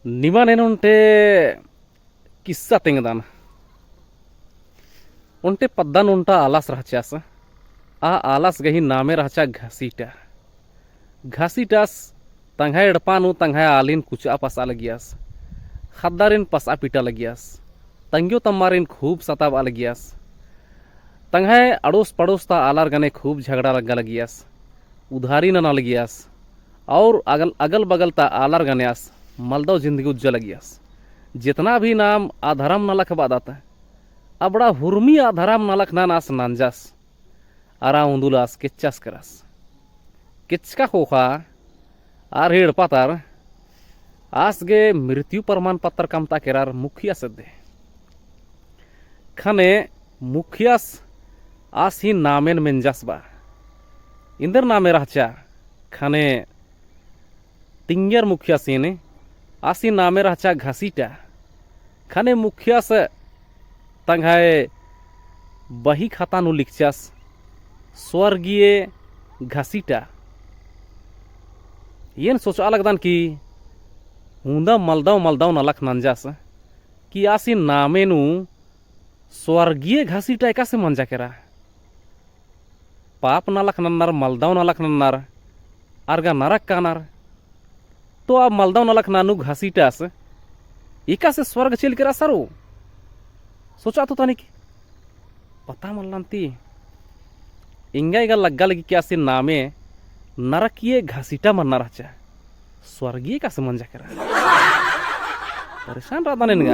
నిమనేనుంటే కిస్సా తెంగదాన उनटे पद्दन उनटा आलास रहचास आ आलास गही नामे रहचा घसीटा घसीटास तंघाय एडपानु तंघाय आलिन कुचा पसा लगियास खद्दारिन पसा पीटा लगियास तंग्यो तम्मारिन खूब सताब अलगियास तंघाय अड़ोस पड़ोस ता आलार गने खूब झगड़ा लगा लगियास उधारी न लगियास और अगल बगल ता आलार गनेयास मलदो जिंदगी उज्जल लगियास जितना भी नाम आधरम न लख बादाता अबड़ा हुर्मी आधराम नालक नानास नांजास आरा उंदुलास किच्चास करास किचका खोखा आर हेड़ पातार आसगे मृत्यु प्रमाण पत्र कमता केरार मुखिया सद्दे खने मुखियास आस ही नामेन मेंजास बा इंदर नामे रहचा खने तिंगर मुखिया सीने आसी नामे रहचा घसीटा खने मुखिया से तंघाय बही खाता नु लिखचास स्वर्गीय घसीटा येन सोचा लगदान कि हुंदा मलदाव नलख नंजास कि आसी नामे नु स्वर्गीय घसीटा एका से मंजा केरा पाप नलख नन्नार मलदाव नलख नन्नार आरगा नरक कानार तो अब मलदाव नलख नानु घसीटास एका से स्वर्ग चल केरा सरो सोचा तो तानी की पता मल्लांती इंगा इगा लग्गा लगी क्या से नामे नरकीय घसीटा मन्ना रहचा स्वर्गीय का से मंजा करा परेशान रहता नहीं